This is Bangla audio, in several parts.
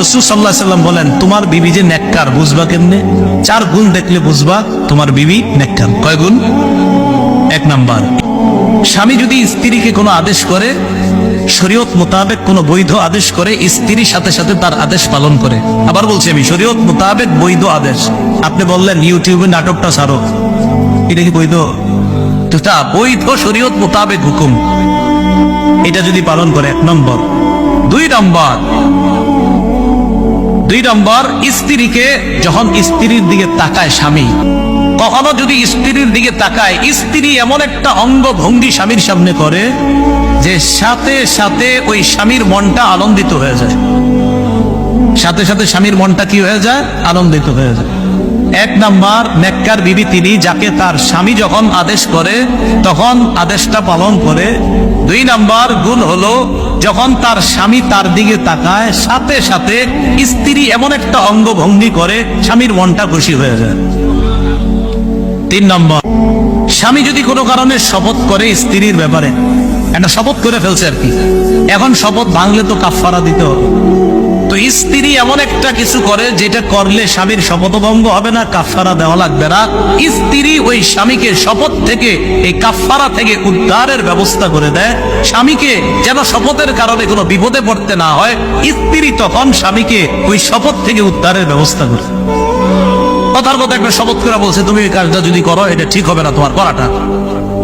রাসূল সাল্লাল্লাহু আলাইহি সাল্লাম বলেন, তোমার বিবি যে নেককার বুঝবা কেমনে? 4 গুণ দেখলে বুঝবা তোমার বিবি নেককার। কয় গুণ? 1 নাম্বার, স্বামী যদি স্ত্রীকে কোনো আদেশ করে, শরীয়ত মোতাবেক কোনো বৈধ আদেশ করে, স্ত্রীর সাথে সাথে তার আদেশ পালন করে। আবার বলছি আমি, শরীয়ত মোতাবেক বৈধ আদেশ। আপনি বললেন ইউটিউবে নাটকটা ছাড়ো, এটা কি বৈধ? এটা বৈধ শরীয়ত মোতাবেক হুকুম, এটা যদি পালন করে 1 নম্বর। 2 নম্বর, স্ত্রীকে যখন স্ত্রীর দিকে তাকায় স্বামী, কখনো যদি স্ত্রীর দিকে তাকায়, স্ত্রী এমন একটা অঙ্গ ভঙ্গি স্বামীর সামনে করে যে সাথে সাথে ওই স্বামীর মনটা আনন্দিত হয়ে যায়। সাথে সাথে স্বামীর মনটা কি হয়ে যায়? আনন্দিত হয়ে যায়। 1 নাম্বার, নেককার বিবি তিনি যাকে তার স্বামী যখন আদেশ করে তখন আদেশটা পালন করে। 2 নাম্বার গুণ হলো, যখন তার স্বামী তার দিকে তাকায় সাথে সাথে স্ত্রী এমন একটা অঙ্গভঙ্গি করে স্বামীর মনটা খুশি হয়ে যায়। 3 নম্বর, স্বামী যদি কোনো কারণে শপথ করে স্ত্রীর ব্যাপারে, একটা শপথ করে ফেলছে আর কি, এখন শপথ ভাঙলে তো কাফফারা দিতে হবে। তো স্ত্রী এমন একটা কিছু করে যেটা করলে স্বামীর শপথভঙ্গ হবে না, কাফফারা দেওয়া লাগবে না। স্ত্রী ওই স্বামীকে শপথ থেকে, এই কাফফারা থেকে উদ্ধারের ব্যবস্থা করে দেয়, স্বামীকে যেন শপথের কারণে কোনো বিপদে পড়তে না হয়। স্ত্রী তখন স্বামীকে ওই শপথ থেকে উদ্ধারের ব্যবস্থা করে। কথার কথা একটা শপথ করে বলছে, তুমি এই কাজটা যদি করো এটা ঠিক হবে না তোমার করাটা।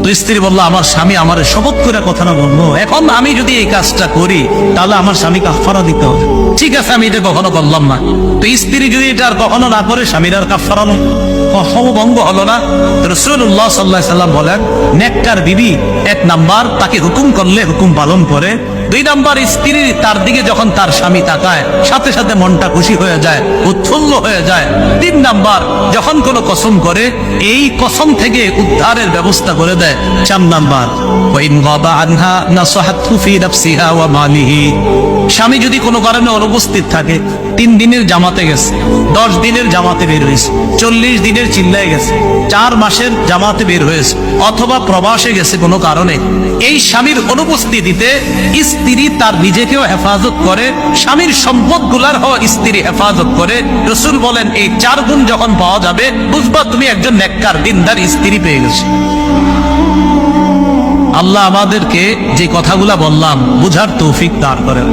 তো স্ত্রী বললো, আমার স্বামী আমার শপথ করে কথা না বলবো, এখন আমি যদি এই কাজটা করি তাহলে আমার স্বামী কাফফারা দিতে হবে। ঠিক আছে, আমি এটা কখনো করলাম না। তো স্ত্রী যদি এটা আর কখনো না করে, স্বামীর আর কাফফারা ভঙ্গ হলো না। রাসূলুল্লাহ সাল্লাল্লাহু আলাইহি সাল্লাম বলেন, নেককার বিবি 1 নাম্বার তাকে হুকুম করলে হুকুম পালন করে। 2 নাম্বার, স্ত্রী তার দিকে যখন তার স্বামী তাকায় সাথে সাথে মনটা খুশি হয়ে যায়, উৎফুল্ল হয়ে যায়। 3 নাম্বার, যখন কোনো কসম করে এই কসম থেকে উদ্ধারের ব্যবস্থা করে দেয়। 4 নাম্বার, ওয়াইন গাবা আনহা নাসাহাতু ফি নাফসিহা ওয়া মালিহি, স্বামী যদি কোনো কারণে অনুপস্থিত থাকে, 3 দিনের জামাতে গেছে, 10 দিনের জামাতে বের হয়েছে, 40 দিনের চিল্লায় গেছে, 4 মাসের জামাতে বের হয়েছে, অথবা প্রবাসে গেছে কোনো কারণে, এই স্বামীর অনুপস্থিতিতে স্ত্রী তার নিজেকেও হেফাজত করে, স্বামীর সম্পদ গুলার স্ত্রী হেফাজত করে। রাসূল বলেন, এই 4 গুণ যখন পাওয়া যাবে বুঝবা তুমি একজন নেককার দিনদার স্ত্রী পেয়ে গেছে। আল্লাহ আমাদেরকে যে কথাগুলা বললাম বুঝার তৌফিক দান করেন।